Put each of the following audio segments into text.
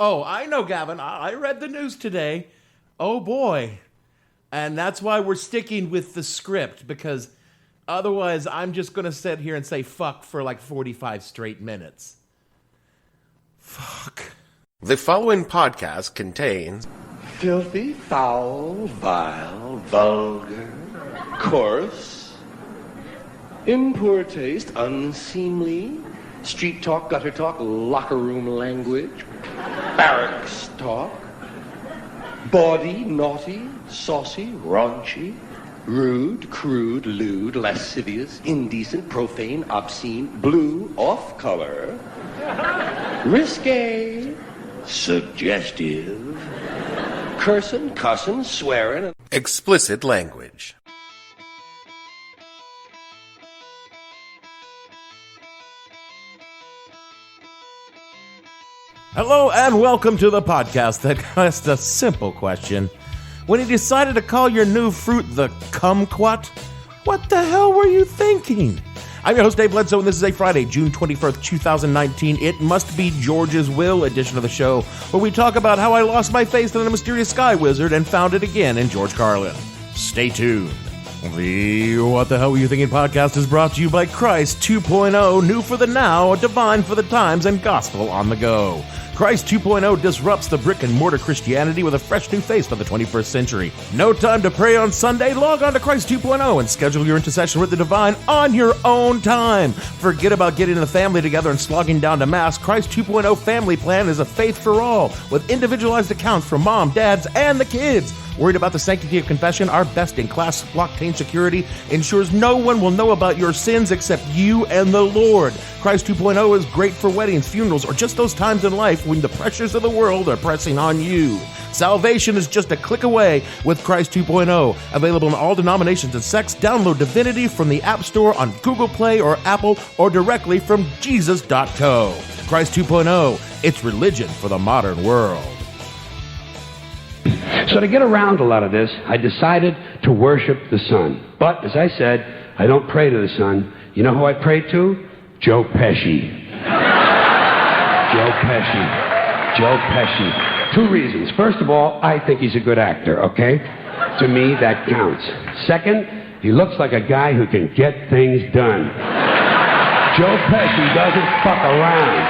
Oh, I know, Gavin. I read the news today. Oh, boy. And that's why we're sticking with the script, because otherwise I'm just going to sit here and say fuck for like 45 straight minutes. Fuck. The following podcast contains filthy, foul, vile, vulgar, coarse, in poor taste, unseemly, street talk, gutter talk, locker room language, barracks talk, bawdy, naughty, saucy, raunchy, rude, crude, lewd, lascivious, indecent, profane, obscene, blue, off-color, risque, suggestive, cursing, cussing, swearing, explicit language. Hello and welcome to the podcast that asked a simple question. When you decided to call your new fruit the kumquat, what the hell were you thinking? I'm your host Dave Bledsoe, and this is a Friday, June 21st, 2019. It Must Be George's Will edition of the show, where we talk about how I lost my faith in a mysterious sky wizard and found it again in George Carlin. Stay tuned. The What the Hell Were You Thinking podcast is brought to you by Christ 2.0, new for the now, divine for the times, and gospel on the go. Christ 2.0 disrupts the brick-and-mortar Christianity with a fresh new face for the 21st century. No time to pray on Sunday? Log on to Christ 2.0 and schedule your intercession with the divine on your own time. Forget about getting the family together and slogging down to Mass. Christ 2.0 Family Plan is a faith for all, with individualized accounts for mom, dads, and the kids. Worried about the sanctity of confession? Our best-in-class blockchain security ensures no one will know about your sins except you and the Lord. Christ 2.0 is great for weddings, funerals, or just those times in life when the pressures of the world are pressing on you. Salvation is just a click away with Christ 2.0. Available in all denominations and sects. Download Divinity from the App Store on Google Play or Apple, or directly from Jesus.co. Christ 2.0, it's religion for the modern world. So to get around a lot of this, I decided to worship the sun. But, as I said, I don't pray to the sun. You know who I pray to? Joe Pesci. Joe Pesci. Joe Pesci. Two reasons. First of all, I think he's a good actor, okay? To me, that counts. Second, he looks like a guy who can get things done. Joe Pesci doesn't fuck around.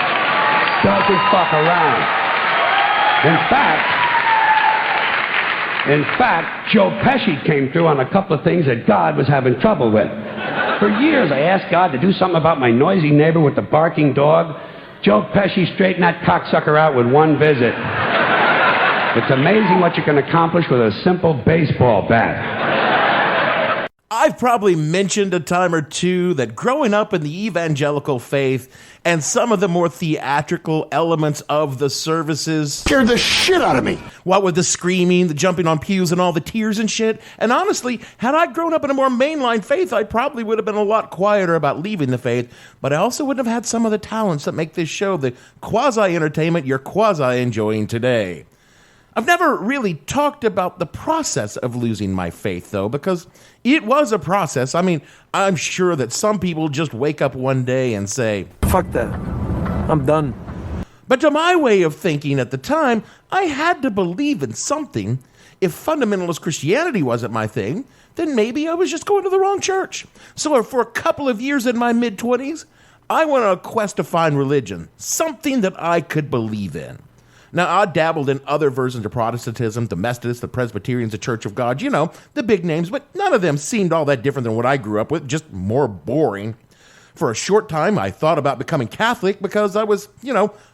Doesn't fuck around. In fact, Joe Pesci came through on a couple of things that God was having trouble with. For years, I asked God to do something about my noisy neighbor with the barking dog. Joe Pesci straightened that cocksucker out with one visit. It's amazing what you can accomplish with a simple baseball bat. I've probably mentioned a time or two that growing up in the evangelical faith and some of the more theatrical elements of the services scared the shit out of me. What with the screaming, the jumping on pews, and all the tears and shit. And honestly, had I grown up in a more mainline faith, I probably would have been a lot quieter about leaving the faith, but I also wouldn't have had some of the talents that make this show the quasi-entertainment you're quasi-enjoying today. I've never really talked about the process of losing my faith, though, because it was a process. I mean, I'm sure that some people just wake up one day and say, "Fuck that. I'm done." But to my way of thinking at the time, I had to believe in something. If fundamentalist Christianity wasn't my thing, then maybe I was just going to the wrong church. So for a couple of years in my mid-20s, I went on a quest to find religion, something that I could believe in. Now, I dabbled in other versions of Protestantism, the Methodists, the Presbyterians, the Church of God, you know, the big names, but none of them seemed all that different than what I grew up with, just more boring. For a short time, I thought about becoming Catholic because I was,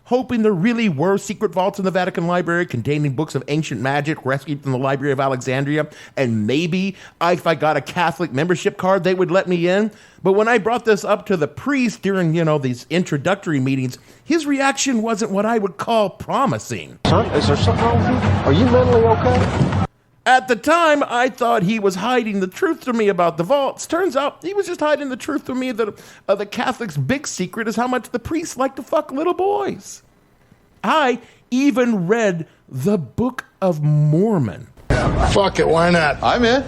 hoping there really were secret vaults in the Vatican Library containing books of ancient magic rescued from the Library of Alexandria, and maybe if I got a Catholic membership card, they would let me in. But when I brought this up to the priest during, these introductory meetings, his reaction wasn't what I would call promising. Son, is there something wrong with you? Are you mentally okay? At the time, I thought he was hiding the truth from me about the vaults. Turns out he was just hiding the truth from me that the Catholics' big secret is how much the priests like to fuck little boys. I even read the Book of Mormon. Fuck it, why not? I'm in.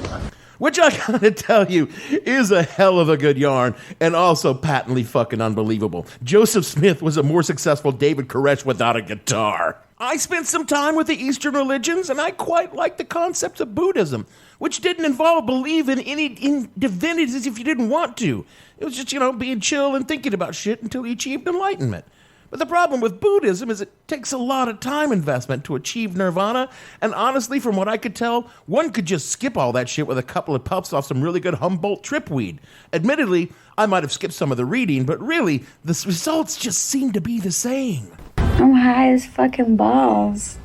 Which I gotta tell you is a hell of a good yarn and also patently fucking unbelievable. Joseph Smith was a more successful David Koresh without a guitar. I spent some time with the Eastern religions, and I quite liked the concepts of Buddhism, which didn't involve believing in divinities if you didn't want to. It was just, being chill and thinking about shit until you achieved enlightenment. But the problem with Buddhism is it takes a lot of time investment to achieve nirvana, and honestly, from what I could tell, one could just skip all that shit with a couple of puffs off some really good Humboldt tripweed. Admittedly, I might have skipped some of the reading, but really, the results just seem to be the same. I'm high as fucking balls.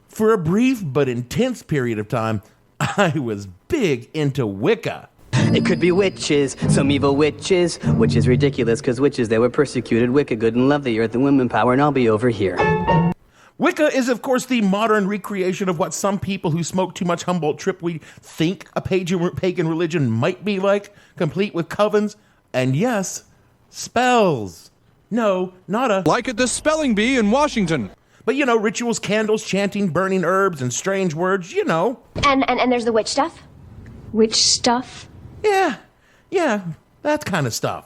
For a brief but intense period of time, I was big into Wicca. It could be witches, some evil witches, which is ridiculous because witches, they were persecuted. Wicca, good and love the earth and women power, and I'll be over here. Wicca is, of course, the modern recreation of what some people who smoke too much Humboldt tripweed think a pagan religion might be like, complete with covens and, yes, spells. No, not a... Like at the spelling bee in Washington. But, rituals, candles, chanting, burning herbs, and strange words, And there's the witch stuff? Witch stuff? Yeah, that kind of stuff.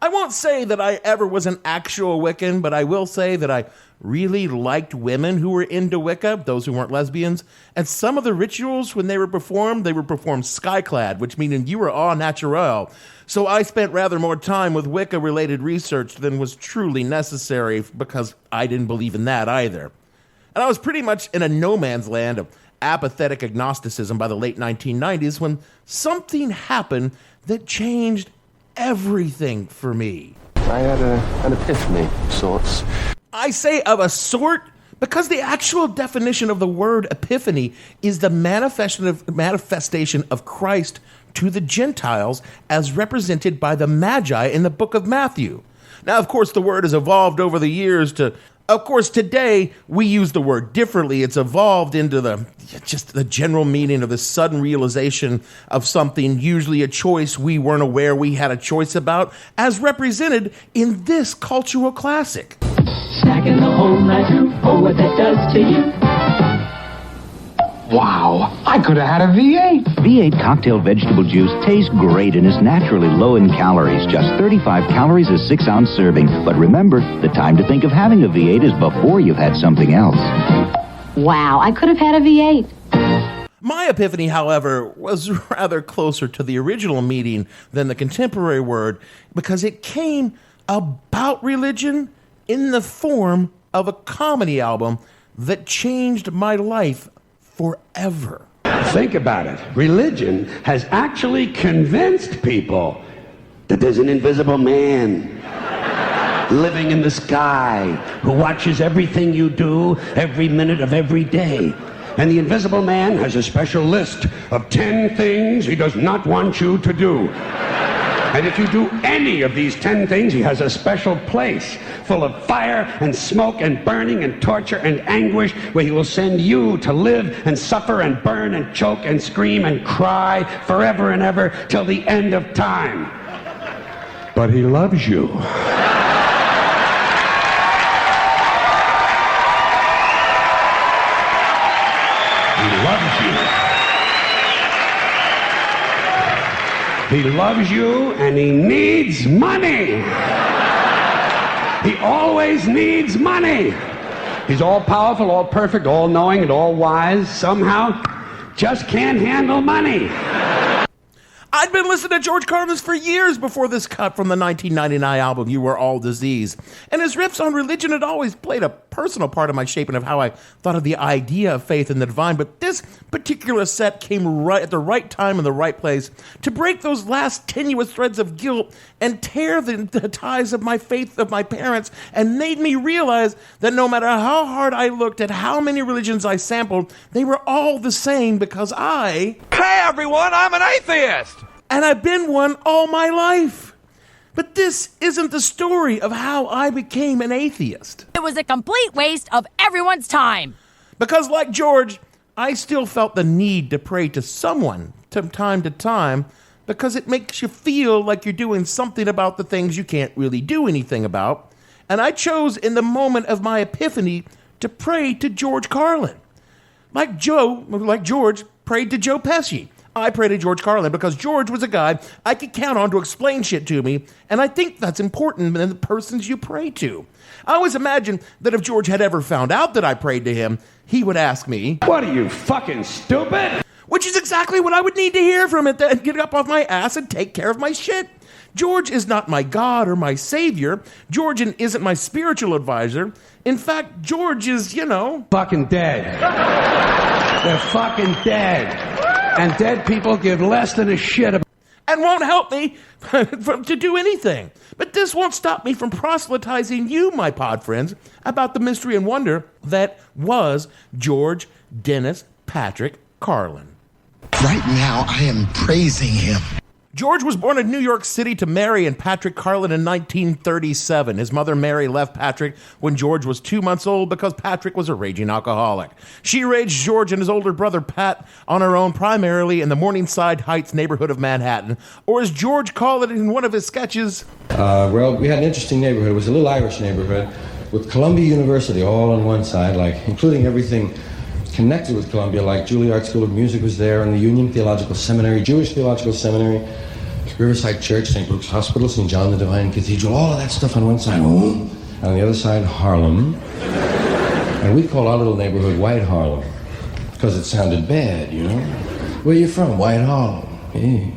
I won't say that I ever was an actual Wiccan, but I will say that I really liked women who were into Wicca, those who weren't lesbians, and some of the rituals, when they were performed skyclad, which meaning you were au naturel. So I spent rather more time with Wicca-related research than was truly necessary because I didn't believe in that either. And I was pretty much in a no man's land of apathetic agnosticism by the late 1990s when something happened that changed everything for me. I had an epiphany of sorts. I say of a sort because the actual definition of the word epiphany is the manifestation of Christ to the Gentiles as represented by the Magi in the book of Matthew. Now, of course, the word has evolved over the years to... Of course, today, we use the word differently. It's evolved into the general meaning of the sudden realization of something, usually a choice we weren't aware we had a choice about, as represented in this cultural classic. Snacking the whole night through, oh, what that does to you. Wow, I could have had a V8. V8 cocktail vegetable juice tastes great and is naturally low in calories. Just 35 calories a 6-ounce serving. But remember, the time to think of having a V8 is before you've had something else. Wow, I could have had a V8. My epiphany, however, was rather closer to the original meaning than the contemporary word because it came about religion in the form of a comedy album that changed my life forever. Think about it. Religion has actually convinced people that there's an invisible man living in the sky who watches everything you do every minute of every day. And the invisible man has a special list of 10 things he does not want you to do. And if you do any of these 10 things, he has a special place full of fire and smoke and burning and torture and anguish where he will send you to live and suffer and burn and choke and scream and cry forever and ever till the end of time. But he loves you. He loves you. He loves you and he needs money. He always needs money. He's all powerful, all perfect, all knowing, and all wise. Somehow, just can't handle money. I'd been listening to George Carlin for years before this cut from the 1999 album, You Were All Disease. And his riffs on religion had always played a personal part of my shaping of how I thought of the idea of faith in the divine. But this particular set came right at the right time in the right place to break those last tenuous threads of guilt and tear the ties of my faith of my parents and made me realize that no matter how hard I looked at how many religions I sampled, they were all the same because Hey everyone, I'm an atheist! And I've been one all my life. But this isn't the story of how I became an atheist. It was a complete waste of everyone's time. Because like George, I still felt the need to pray to someone from time to time because it makes you feel like you're doing something about the things you can't really do anything about. And I chose in the moment of my epiphany to pray to George Carlin. Like George prayed to Joe Pesci. I pray to George Carlin because George was a guy I could count on to explain shit to me, and I think that's important in the persons you pray to. I always imagined that if George had ever found out that I prayed to him, he would ask me, "What are you, fucking stupid?" Which is exactly what I would need to hear from it, then get up off my ass and take care of my shit. George is not my God or my savior. George isn't my spiritual advisor. In fact, George is, fucking dead. They're fucking dead. And dead people give less than a shit about... And won't help me to do anything. But this won't stop me from proselytizing you, my pod friends, about the mystery and wonder that was George Dennis Patrick Carlin. Right now, I am praising him. George was born in New York City to Mary and Patrick Carlin in 1937. His mother, Mary, left Patrick when George was 2 months old because Patrick was a raging alcoholic. She raised George and his older brother, Pat, on her own, primarily in the Morningside Heights neighborhood of Manhattan, or as George called it in one of his sketches. Well, we had an interesting neighborhood. It was a little Irish neighborhood with Columbia University all on one side, including everything connected with Columbia, like Juilliard School of Music was there, and the Union Theological Seminary, Jewish Theological Seminary, Riverside Church, St. Luke's Hospital, St. John the Divine Cathedral, all of that stuff on one side. And on the other side, Harlem. And we call our little neighborhood White Harlem because it sounded bad, Where you from? White Harlem. Hey.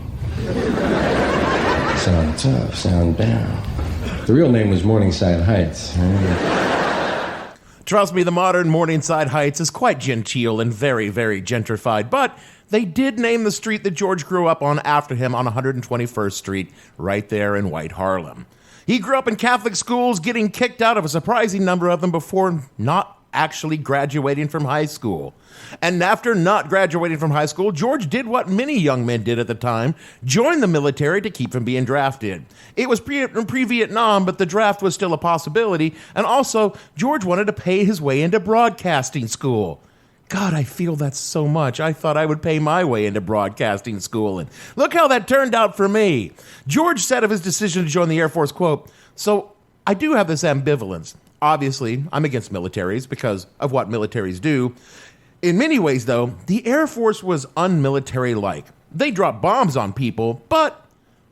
Sound tough, sound down. The real name was Morningside Heights. Trust me, the modern Morningside Heights is quite genteel and very, very gentrified, but they did name the street that George grew up on after him on 121st Street, right there in White Harlem. He grew up in Catholic schools, getting kicked out of a surprising number of them before not actually graduating from high school. And after not graduating from high school, George did what many young men did at the time, joined the military to keep from being drafted. It was pre-Vietnam, but the draft was still a possibility, and also, George wanted to pay his way into broadcasting school. God, I feel that so much. I thought I would pay my way into broadcasting school, and look how that turned out for me. George said of his decision to join the Air Force, quote, "So I do have this ambivalence. Obviously, I'm against militaries because of what militaries do. In many ways, though, the Air Force was unmilitary-like. They dropped bombs on people, but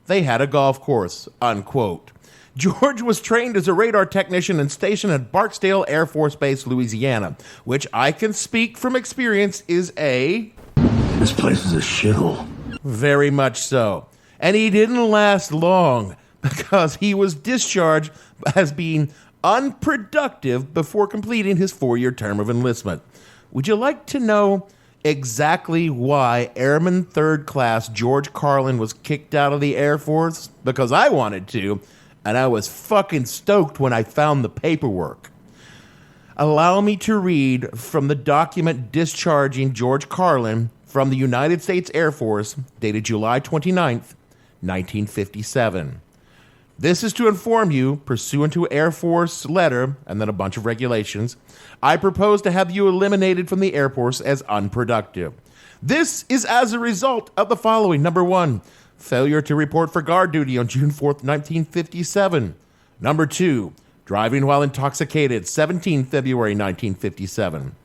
they had a golf course," unquote. George was trained as a radar technician and stationed at Barksdale Air Force Base, Louisiana, which I can speak from experience is This place is a shithole. Very much so. And he didn't last long because he was discharged as being unproductive before completing his 4-year term of enlistment. Would you like to know exactly why Airman 3rd Class George Carlin was kicked out of the Air Force? Because I wanted to, and I was fucking stoked when I found the paperwork. Allow me to read from the document discharging George Carlin from the United States Air Force, dated July 29th, 1957. This is to inform you, pursuant to Air Force letter, and then a bunch of regulations, I propose to have you eliminated from the Air Force as unproductive. This is as a result of the following. Number 1, failure to report for guard duty on June 4th, 1957. Number 2, driving while intoxicated, 17 February 1957.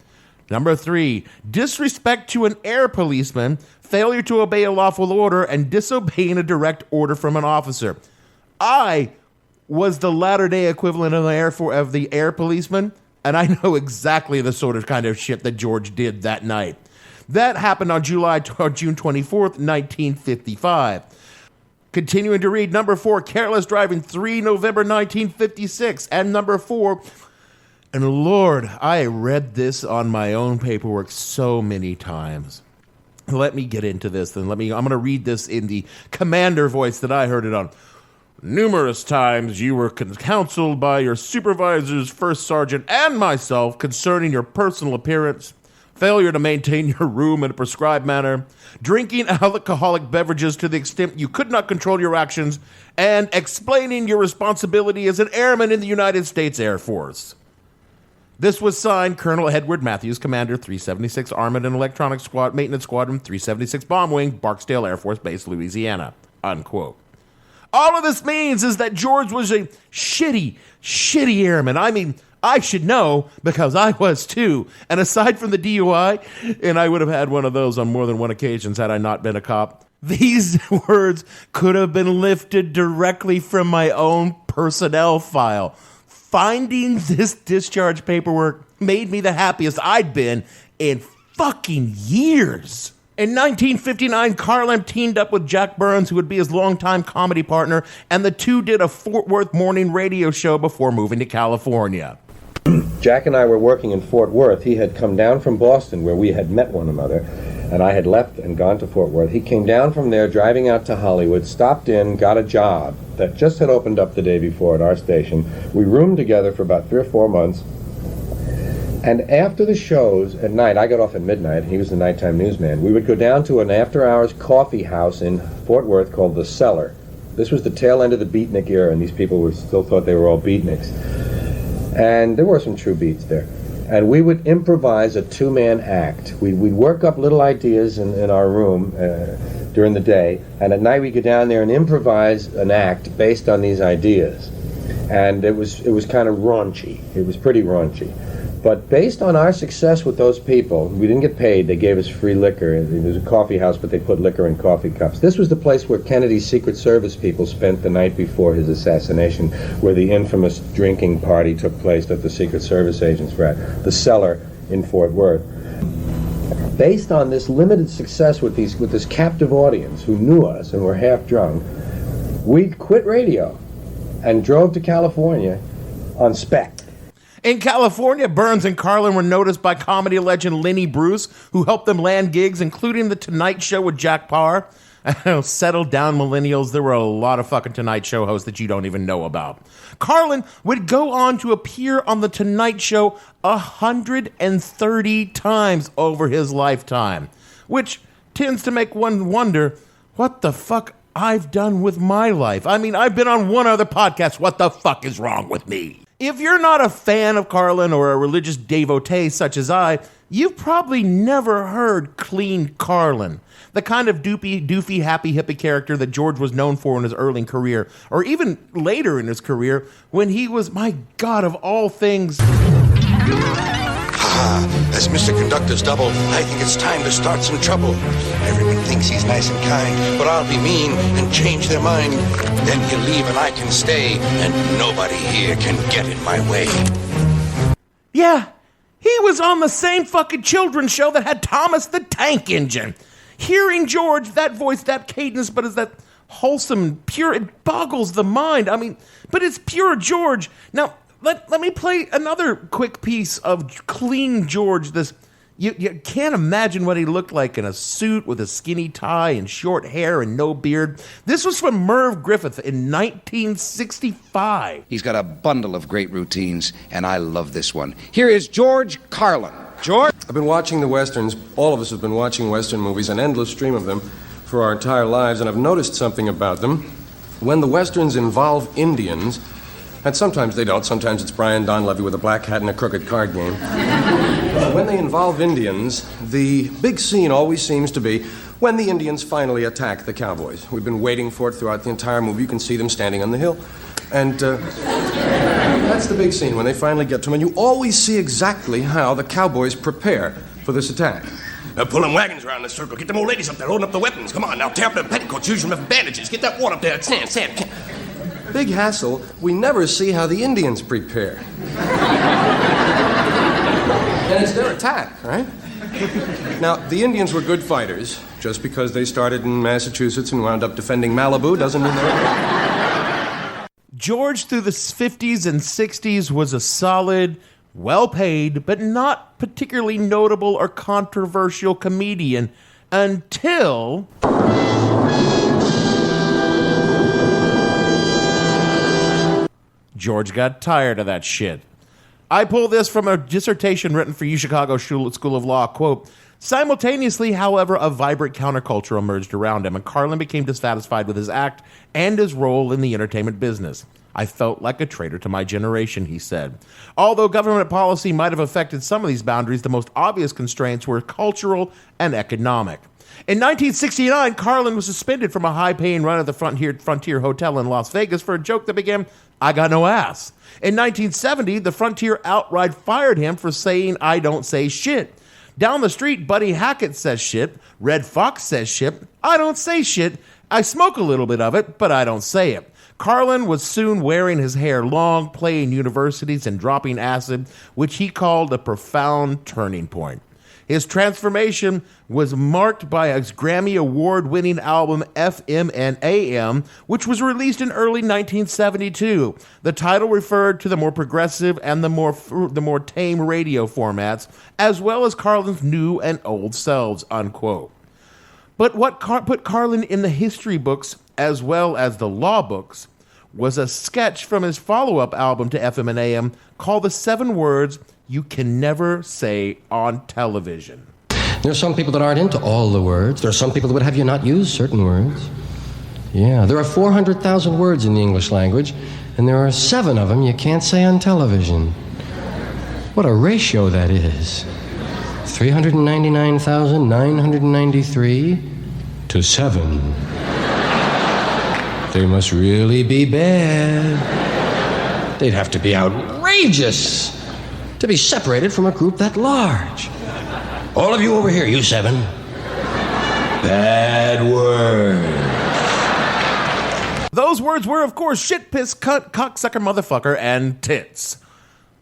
Number 3, disrespect to an air policeman, failure to obey a lawful order, and disobeying a direct order from an officer. I was the latter-day equivalent of the air policeman, and I know exactly the sort of kind of shit that George did that night. That happened on June 24th, 1955. Continuing to read, number 4, careless driving, 3 November 1956, and number 4, and Lord, I read this on my own paperwork so many times. Let me get into this, and I'm going to read this in the commander voice that I heard it on. Numerous times you were counseled by your supervisors, first sergeant, and myself concerning your personal appearance, failure to maintain your room in a prescribed manner, drinking alcoholic beverages to the extent you could not control your actions, and explaining your responsibility as an airman in the United States Air Force. This was signed Colonel Edward Matthews, Commander 376 Armored and Electronic Maintenance Squadron, 376 Bomb Wing, Barksdale Air Force Base, Louisiana, unquote. All of this means is that George was a shitty airman. I mean, I should know because I was too. And aside from the DUI, and I would have had one of those on more than one occasion had I not been a cop, these words could have been lifted directly from my own personnel file. Finding this discharge paperwork made me the happiest I'd been in fucking years. In 1959, Carlin teamed up with Jack Burns, who would be his longtime comedy partner, and the two did a Fort Worth morning radio show before moving to California. Jack and I were working in Fort Worth. He had come down from Boston, where we had met one another, and I had left and gone to Fort Worth. He came down from there, driving out to Hollywood, stopped in, got a job that just had opened up the day before at our station. We roomed together for about 3 or 4 months. And after the shows at night, I got off at midnight, he was the nighttime newsman, we would go down to an after-hours coffee house in Fort Worth called The Cellar. This was the tail end of the beatnik era, and these people still thought they were all beatniks. And there were some true beats there. And we would improvise a two-man act. We'd work up little ideas in our room during the day, and at night we'd go down there and improvise an act based on these ideas. And it was kind of raunchy. It was pretty raunchy. But based on our success with those people, we didn't get paid. They gave us free liquor. It was a coffee house, but they put liquor in coffee cups. This was the place where Kennedy's Secret Service people spent the night before his assassination, where the infamous drinking party took place that the Secret Service agents were at, The Cellar in Fort Worth. Based on this limited success with this captive audience who knew us and were half drunk, we quit radio and drove to California on spec. In California, Burns and Carlin were noticed by comedy legend Lenny Bruce, who helped them land gigs, including The Tonight Show with Jack Paar. Settled down millennials, there were a lot of fucking Tonight Show hosts that you don't even know about. Carlin would go on to appear on The Tonight Show 130 times over his lifetime, which tends to make one wonder, what the fuck I've done with my life? I mean, I've been on one other podcast. What the fuck is wrong with me? If you're not a fan of Carlin or a religious devotee such as I, you've probably never heard Clean Carlin, the kind of doofy, happy hippie character that George was known for in his early career, or even later in his career when he was, my God, of all things... As Mr. Conductor's double, I think it's time to start some trouble. Everyone thinks he's nice and kind, but I'll be mean and change their mind. Then he'll leave and I can stay, and nobody here can get in my way. Yeah, he was on the same fucking children's show that had Thomas the Tank Engine. Hearing George, that voice, that cadence, but is that wholesome, pure, it boggles the mind. I mean, but it's pure George. Now, Let me play another quick piece of Clean George. You can't imagine what he looked like in a suit with a skinny tie and short hair and no beard. This was from Merv Griffith in 1965. He's got a bundle of great routines, and I love this one. Here is George Carlin. George? I've been watching the Westerns. All of us have been watching Western movies, an endless stream of them for our entire lives, and I've noticed something about them. When the Westerns involve Indians... And sometimes they don't. Sometimes it's Brian Donlevy with a black hat and a crooked card game. When they involve Indians, the big scene always seems to be when the Indians finally attack the cowboys. We've been waiting for it throughout the entire movie. You can see them standing on the hill. And that's the big scene, when they finally get to them. And you always see exactly how the cowboys prepare for this attack. Pull them wagons around the circle. Get them old ladies up there holding up the weapons. Come on, now tear up them petticoats. Use them as bandages. Get that wall up there. Stand. Big hassle, we never see how the Indians prepare. And it's their attack, right? Now, the Indians were good fighters. Just because they started in Massachusetts and wound up defending Malibu doesn't mean they're... George, through the 50s and 60s, was a solid, well-paid, but not particularly notable or controversial comedian until... George got tired of that shit. I pull this from a dissertation written for UChicago School of Law, quote, simultaneously, however, a vibrant counterculture emerged around him, and Carlin became dissatisfied with his act and his role in the entertainment business. I felt like a traitor to my generation, he said. Although government policy might have affected some of these boundaries, the most obvious constraints were cultural and economic. In 1969, Carlin was suspended from a high-paying run at the Frontier Hotel in Las Vegas for a joke that began, "I got no ass." In 1970, the Frontier outright fired him for saying, "I don't say shit." Down the street, Buddy Hackett says shit. Red Fox says shit. I don't say shit. I smoke a little bit of it, but I don't say it. Carlin was soon wearing his hair long, playing universities, and dropping acid, which he called a profound turning point. His transformation was marked by his Grammy Award-winning album FM and AM, which was released in early 1972. The title referred to the more progressive and the more tame radio formats, as well as Carlin's new and old selves, unquote. But what put Carlin in the history books, as well as the law books, was a sketch from his follow-up album to FM and AM called The 7 Words You Can Never Say on Television. There are some people that aren't into all the words. There are some people that would have you not use certain words. Yeah, there are 400,000 words in the English language, and there are 7 of them you can't say on television. What a ratio that is. 399,993 to 7. They must really be bad. They'd have to be outrageous to be separated from a group that large. All of you over here, you 7. Bad words. Those words were, of course, shit, piss, cunt, cocksucker, motherfucker, and tits.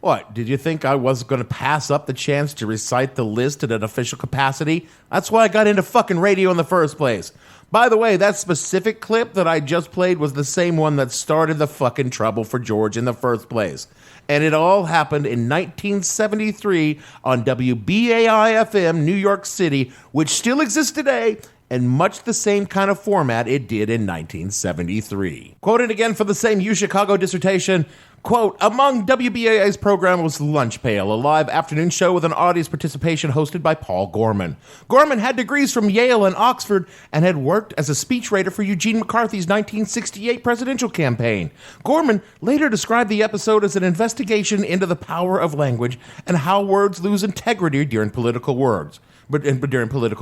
What, did you think I was going to pass up the chance to recite the list in an official capacity? That's why I got into fucking radio in the first place. By the way, that specific clip that I just played was the same one that started the fucking trouble for George in the first place. And it all happened in 1973 on WBAI-FM, New York City, which still exists today, in much the same kind of format it did in 1973. Quoted again from the same UChicago dissertation, quote, among WBAI's program was Lunch Pail, a live afternoon show with an audience participation hosted by Paul Gorman. Gorman had degrees from Yale and Oxford and had worked as a speechwriter for Eugene McCarthy's 1968 presidential campaign. Gorman later described the episode as an investigation into the power of language and how words lose integrity during political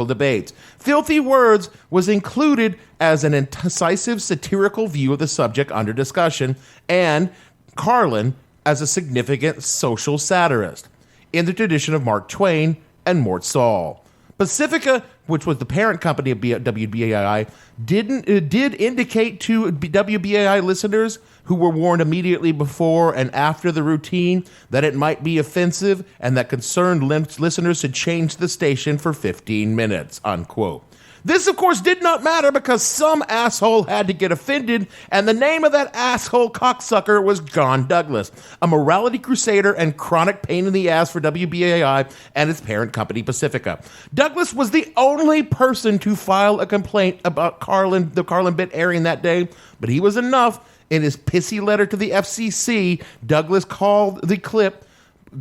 debates. Filthy Words was included as an incisive satirical view of the subject under discussion, and Carlin as a significant social satirist, in the tradition of Mark Twain and Mort Saul. Pacifica, which was the parent company of WBAI, did indicate to WBAI listeners, who were warned immediately before and after the routine, that it might be offensive and that concerned listeners should change the station for 15 minutes, unquote. This, of course, did not matter because some asshole had to get offended, and the name of that asshole cocksucker was John Douglas, a morality crusader and chronic pain in the ass for WBAI and its parent company, Pacifica. Douglas was the only person to file a complaint about the Carlin bit airing that day, but he was enough. In his pissy letter to the FCC, Douglas called the clip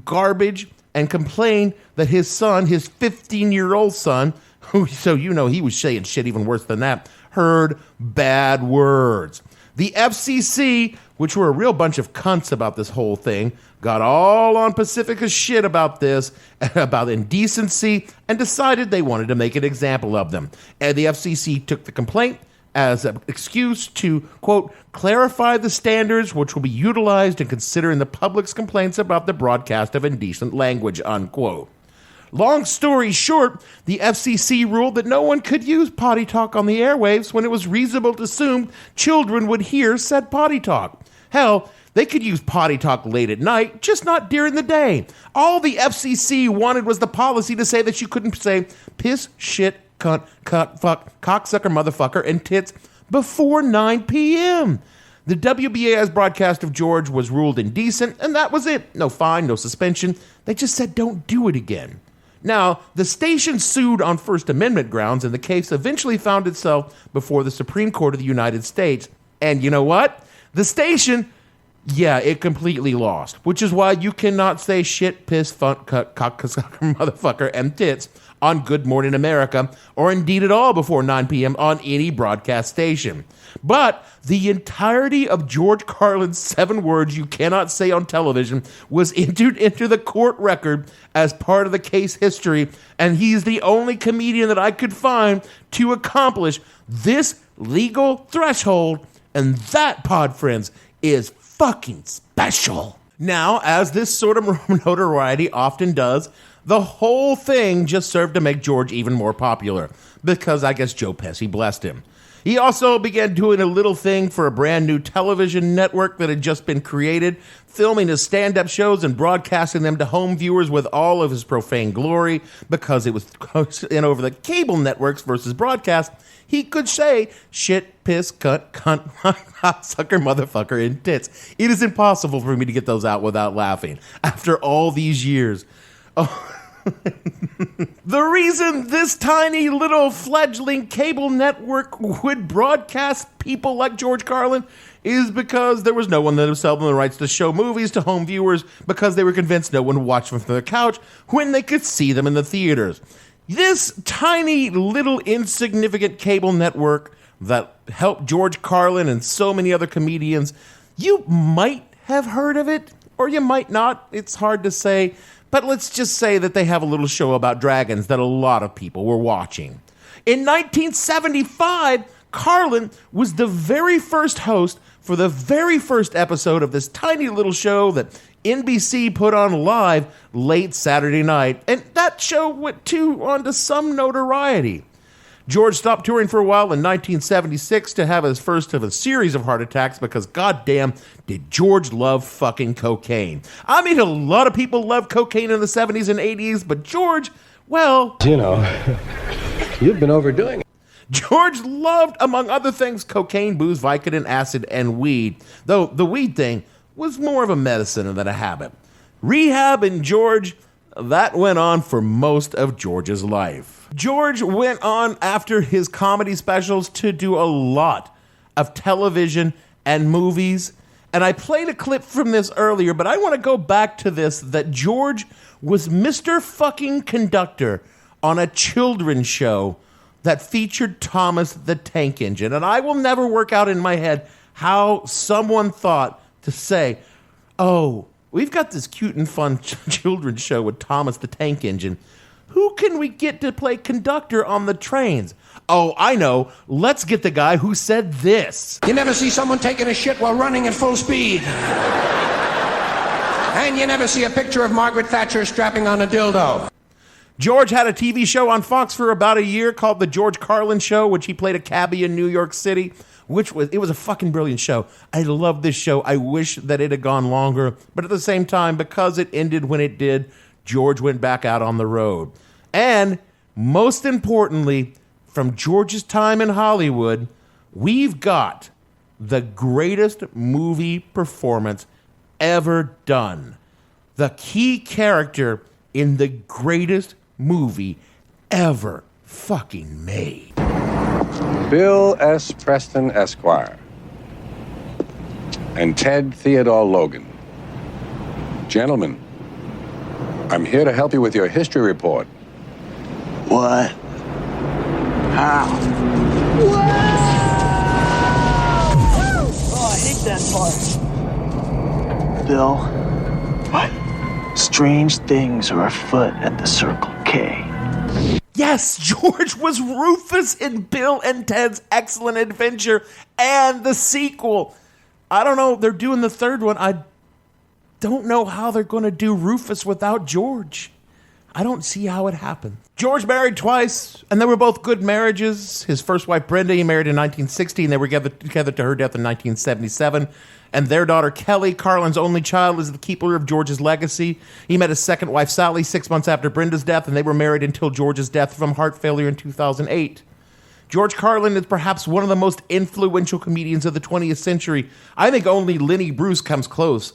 garbage and complained that his son, his 15-year-old son, who, so you know he was saying shit even worse than that, heard bad words. The FCC, which were a real bunch of cunts about this whole thing, got all on Pacifica's shit about this, about indecency, and decided they wanted to make an example of them. And the FCC took the complaint as an excuse to, quote, clarify the standards which will be utilized in considering the public's complaints about the broadcast of indecent language, unquote. Long story short, the FCC ruled that no one could use potty talk on the airwaves when it was reasonable to assume children would hear said potty talk. Hell, they could use potty talk late at night, just not during the day. All the FCC wanted was the policy to say that you couldn't say piss, shit, cunt, fuck, cocksucker, motherfucker, and tits before 9 p.m. The WBAI's broadcast of George was ruled indecent, and that was it. No fine, no suspension. They just said don't do it again. Now, the station sued on First Amendment grounds, and the case eventually found itself before the Supreme Court of the United States. And you know what? The station Yeah, it completely lost, which is why you cannot say shit, piss, fuck, cut, cock, motherfucker, and tits on Good Morning America, or indeed at all before 9 p.m. on any broadcast station. But the entirety of George Carlin's 7 words you cannot say on television was entered into the court record as part of the case history, and he's the only comedian that I could find to accomplish this legal threshold, and that, pod friends, is fucking special. Now, as this sort of notoriety often does, the whole thing just served to make George even more popular, because I guess Joe Pesci blessed him. He also began doing a little thing for a brand new television network that had just been created, filming his stand-up shows and broadcasting them to home viewers with all of his profane glory, because it was in over the cable networks versus broadcast. He could say shit, piss, cunt, sucker, motherfucker, and tits. It is impossible for me to get those out without laughing after all these years. Oh. The reason this tiny little fledgling cable network would broadcast people like George Carlin is because there was no one that was selling the rights to show movies to home viewers, because they were convinced no one would watch them from their couch when they could see them in the theaters. This tiny little insignificant cable network that helped George Carlin and so many other comedians, you might have heard of it, or you might not. It's hard to say. But let's just say that they have a little show about dragons that a lot of people were watching. In 1975, Carlin was the very first host for the very first episode of this tiny little show that NBC put on live late Saturday night, and that show went on to some notoriety. George stopped touring for a while in 1976 to have his first of a series of heart attacks, because goddamn did George love fucking cocaine. I mean, a lot of people loved cocaine in the 70s and 80s, but George, well... You know, you've been overdoing it. George loved, among other things, cocaine, booze, Vicodin, acid, and weed, though the weed thing was more of a medicine than a habit. Rehab and George, that went on for most of George's life. George went on after his comedy specials to do a lot of television and movies. And I played a clip from this earlier, but I want to go back to this, that George was Mr. fucking Conductor on a children's show that featured Thomas the Tank Engine. And I will never work out in my head how someone thought to say, oh, we've got this cute and fun children's show with Thomas the Tank Engine. Who can we get to play conductor on the trains? Oh, I know. Let's get the guy who said this. You never see someone taking a shit while running at full speed. And you never see a picture of Margaret Thatcher strapping on a dildo. George had a TV show on Fox for about a year called The George Carlin Show, which he played a cabbie in New York City, it was a fucking brilliant show. I love this show. I wish that it had gone longer, but at the same time, because it ended when it did, George went back out on the road. And most importantly, from George's time in Hollywood, we've got the greatest movie performance ever done. The key character in the greatest movie ever fucking made. Bill S. Preston, Esquire, and Ted Theodore Logan. Gentlemen, I'm here to help you with your history report. What? How? Oh, I hate that part. Bill? What? Strange things are afoot at the Circle K. Yes, George was Rufus in Bill and Ted's Excellent Adventure and the sequel. I don't know, they're doing the third one. I don't know how they're going to do Rufus without George. I don't see how it happened. George married twice, and they were both good marriages. His first wife, Brenda, he married in 1960, and they were together to her death in 1977. And their daughter, Kelly, Carlin's only child, is the keeper of George's legacy. He met his second wife, Sally, 6 months after Brenda's death, and they were married until George's death from heart failure in 2008. George Carlin is perhaps one of the most influential comedians of the 20th century. I think only Lenny Bruce comes close.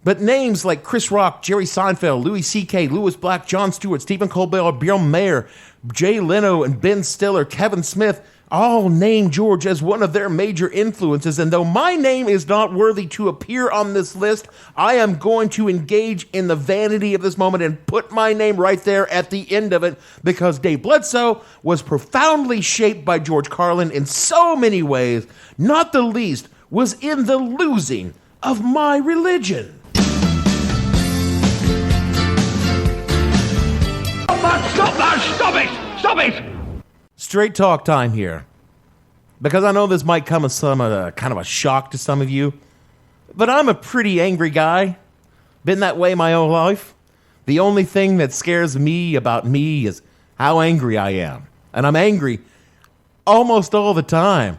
But names like Chris Rock, Jerry Seinfeld, Louis C.K., Louis Black, Jon Stewart, Stephen Colbert, Bill Maher, Jay Leno, and Ben Stiller, Kevin Smith, all name George as one of their major influences. And though my name is not worthy to appear on this list, I am going to engage in the vanity of this moment and put my name right there at the end of it, because Dave Bledsoe was profoundly shaped by George Carlin in so many ways, not the least was in the losing of my religion. Stop it! Straight talk time here. Because I know this might come as some kind of a shock to some of you, but I'm a pretty angry guy. Been that way my whole life. The only thing that scares me about me is how angry I am. And I'm angry almost all the time.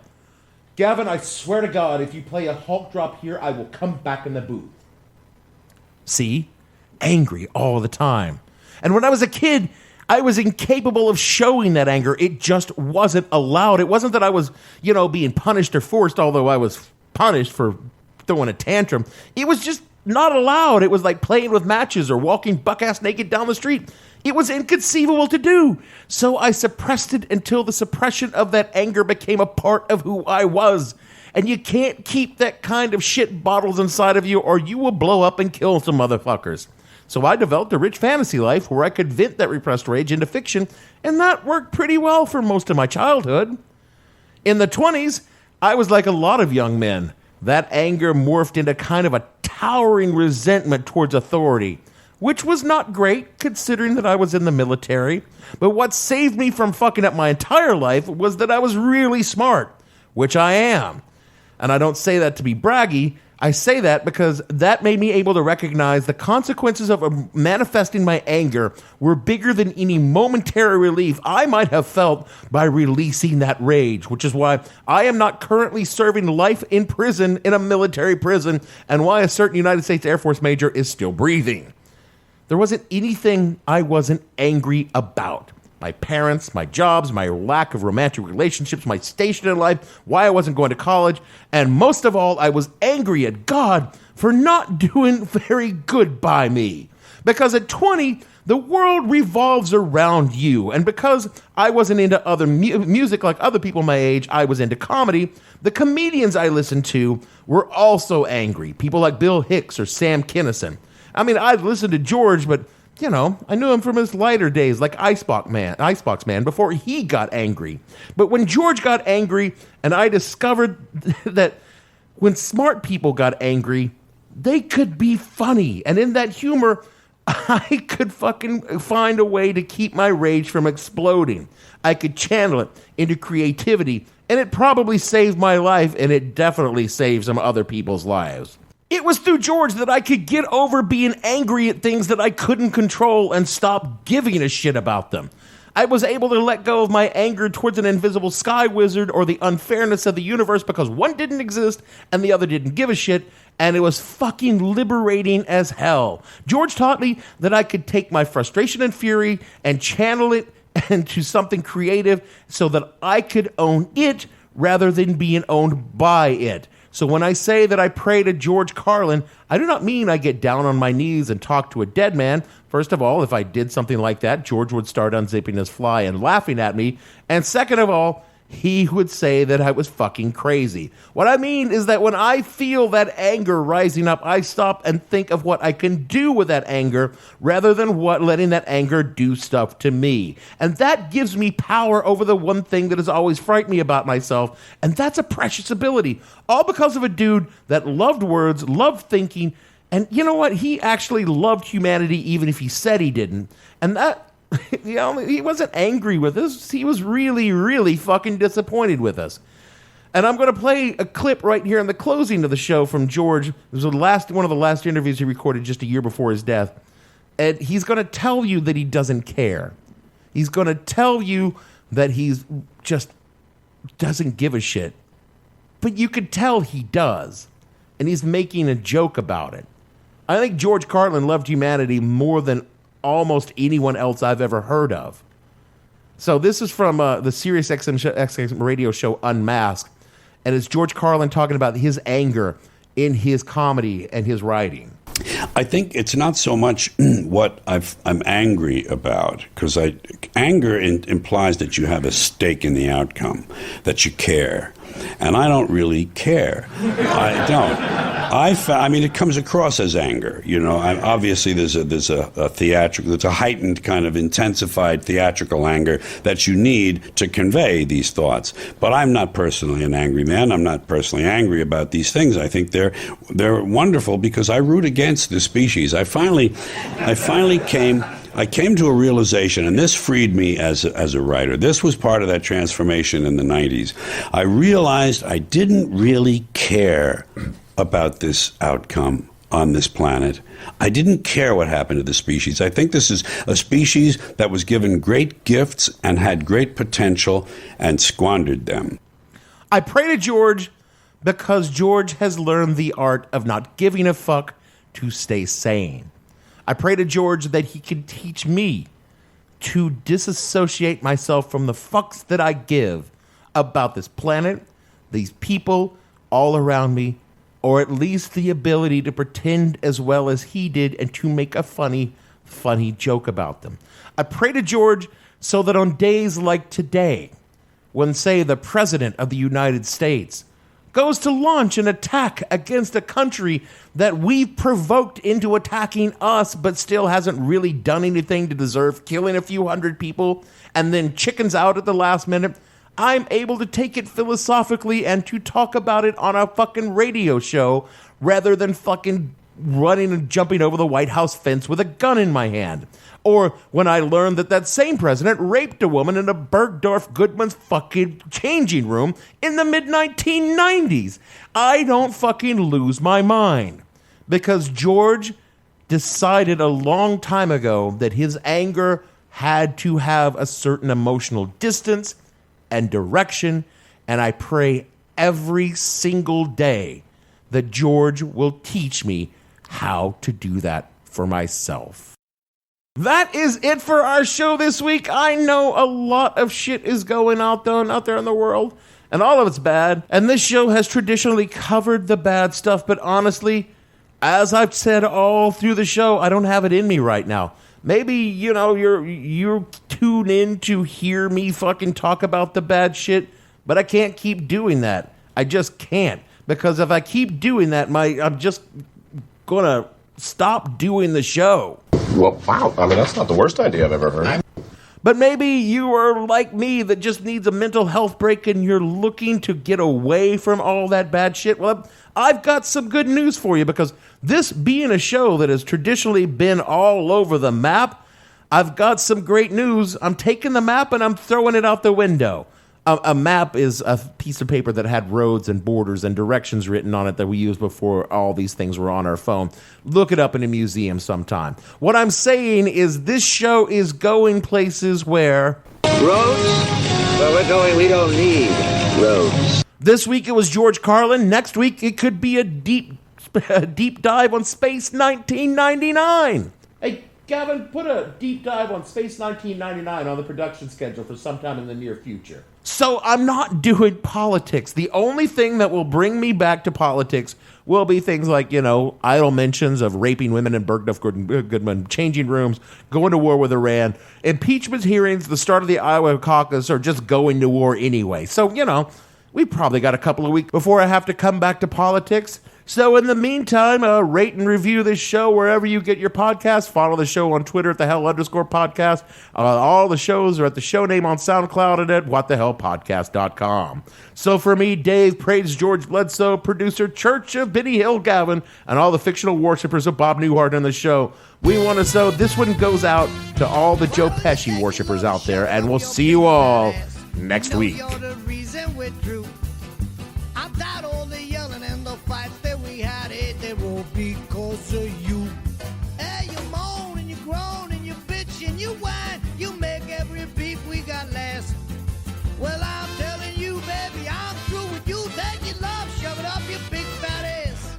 Gavin, I swear to God, if you play a Hulk drop here, I will come back in the booth. See? Angry all the time. And when I was a kid, I was incapable of showing that anger. It just wasn't allowed. It wasn't that I was, being punished or forced, although I was punished for throwing a tantrum. It was just not allowed. It was like playing with matches or walking buck-ass naked down the street. It was inconceivable to do. So I suppressed it until the suppression of that anger became a part of who I was. And you can't keep that kind of shit bottled inside of you, or you will blow up and kill some motherfuckers. So I developed a rich fantasy life where I could vent that repressed rage into fiction, and that worked pretty well for most of my childhood. In the 20s, I was like a lot of young men. That anger morphed into kind of a towering resentment towards authority, which was not great considering that I was in the military. But what saved me from fucking up my entire life was that I was really smart, which I am. And I don't say that to be braggy. I say that because that made me able to recognize the consequences of manifesting my anger were bigger than any momentary relief I might have felt by releasing that rage, which is why I am not currently serving life in prison, in a military prison, and why a certain United States Air Force major is still breathing. There wasn't anything I wasn't angry about. My parents, my jobs, my lack of romantic relationships, my station in life, why I wasn't going to college, and most of all, I was angry at God for not doing very good by me. Because at 20, the world revolves around you, and because I wasn't into other music like other people my age, I was into comedy, the comedians I listened to were also angry. People like Bill Hicks or Sam Kinison. I mean, I'd listened to George, but I knew him from his lighter days, like Icebox Man, before he got angry. But when George got angry, and I discovered that when smart people got angry, they could be funny. And in that humor, I could fucking find a way to keep my rage from exploding. I could channel it into creativity, and it probably saved my life, and it definitely saved some other people's lives. It was through George that I could get over being angry at things that I couldn't control and stop giving a shit about them. I was able to let go of my anger towards an invisible sky wizard or the unfairness of the universe because one didn't exist and the other didn't give a shit, and it was fucking liberating as hell. George taught me that I could take my frustration and fury and channel it into something creative so that I could own it rather than being owned by it. So when I say that I pray to George Carlin, I do not mean I get down on my knees and talk to a dead man. First of all, if I did something like that, George would start unzipping his fly and laughing at me. And second of all, he would say that I was fucking crazy. What I mean is that when I feel that anger rising up, I stop and think of what I can do with that anger rather than letting that anger do stuff to me. And that gives me power over the one thing that has always frightened me about myself, and that's a precious ability. All because of a dude that loved words, loved thinking, and you know what? He actually loved humanity even if he said he didn't. And that... he wasn't angry with us. He was really, really fucking disappointed with us. And I'm going to play a clip right here in the closing of the show from George. This was one of the last interviews he recorded just a year before his death. And he's going to tell you that he doesn't care. He's going to tell you that he's just doesn't give a shit. But you could tell he does. And he's making a joke about it. I think George Carlin loved humanity more than almost anyone else I've ever heard of. So this is from the Sirius XM radio show Unmasked, and it's George Carlin talking about his anger in his comedy and his writing. I think it's not so much what I'm angry about, because anger implies that you have a stake in the outcome, that you care. And I don't really care. I don't. I mean, it comes across as anger. You know, obviously there's a theatrical, there's a heightened kind of intensified theatrical anger that you need to convey these thoughts. But I'm not personally an angry man. I'm not personally angry about these things. I think they're wonderful because I root against the species. I finally came to a realization, and this freed me as a writer. This was part of that transformation in the 90s. I realized I didn't really care about this outcome on this planet. I didn't care what happened to the species. I think this is a species that was given great gifts and had great potential and squandered them. I pray to George because George has learned the art of not giving a fuck to stay sane. I pray to George that he can teach me to disassociate myself from the fucks that I give about this planet, these people all around me, or at least the ability to pretend as well as he did and to make a funny joke about them. I pray to George so that on days like today, when, say, the President of the United States goes to launch an attack against a country that we've provoked into attacking us but still hasn't really done anything to deserve killing a few hundred people and then chickens out at the last minute, I'm able to take it philosophically and to talk about it on a fucking radio show rather than fucking running and jumping over the White House fence with a gun in my hand. Or when I learned that same president raped a woman in a Bergdorf Goodman's fucking changing room in the mid-1990s. I don't fucking lose my mind. Because George decided a long time ago that his anger had to have a certain emotional distance and direction, and I pray every single day that George will teach me how to do that for myself. That is it for our show this week. I know a lot of shit is going out there in the world, and all of it's bad, and this show has traditionally covered the bad stuff, but honestly, as I've said all through the show, I don't have it in me right now. Maybe, you know, you're tuned in to hear me fucking talk about the bad shit, but I can't keep doing that. I just can't. Because if I keep doing that, I'm just gonna stop doing the show. Well, wow. I mean, that's not the worst idea I've ever heard. But maybe you are like me that just needs a mental health break and you're looking to get away from all that bad shit. Well, I've got some good news for you because this being a show that has traditionally been all over the map, I've got some great news. I'm taking the map and I'm throwing it out the window. A map is a piece of paper that had roads and borders and directions written on it that we used before all these things were on our phone. Look it up in a museum sometime. What I'm saying is this show is going places where... Roads? Where we don't need roads. This week it was George Carlin. Next week it could be a deep dive on Space 1999. Hey, Gavin, put a deep dive on Space 1999 on the production schedule for sometime in the near future. So I'm not doing politics. The only thing that will bring me back to politics will be things like, you know, idle mentions of raping women in Bergdorf Goodman, changing rooms, going to war with Iran, impeachment hearings, the start of the Iowa caucus, or just going to war anyway. So, you know, we probably got a couple of weeks before I have to come back to politics. So in the meantime, rate and review this show wherever you get your podcasts. Follow the show on Twitter at @thehell_podcast. All the shows are at the show name on SoundCloud and at whatthehellpodcast.com. So for me, Dave, praise George Bledsoe, producer, Church of Benny Hill Gavin, and all the fictional worshipers of Bob Newhart on the show, we want to so this one goes out to all the Joe Pesci worshipers out there, and we'll see you all next week. Because of you. Hey, you moan and you groan and you bitch and you whine. You make every beef we got last. Well, I'm telling you, baby, I'm through with you. That you love, shove it up your big fat ass.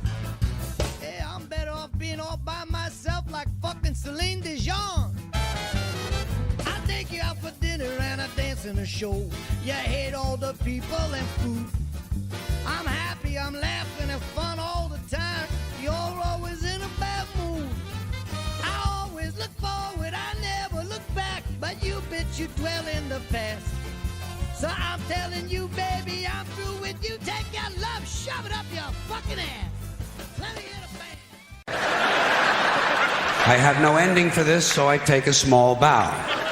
Hey, I'm better off being all by myself like fucking Celine Dion. I take you out for dinner and a dance and a show. You hate all the people and food. I'm happy, I'm laughing and fun all the time. You're always in a bad mood. forward, I never look back. But you bitch, you dwell in the past. So I'm telling you, baby, I'm through with you. Take your love, shove it up your fucking ass. Let me hear the band. I have no ending for this, so I take a small bow.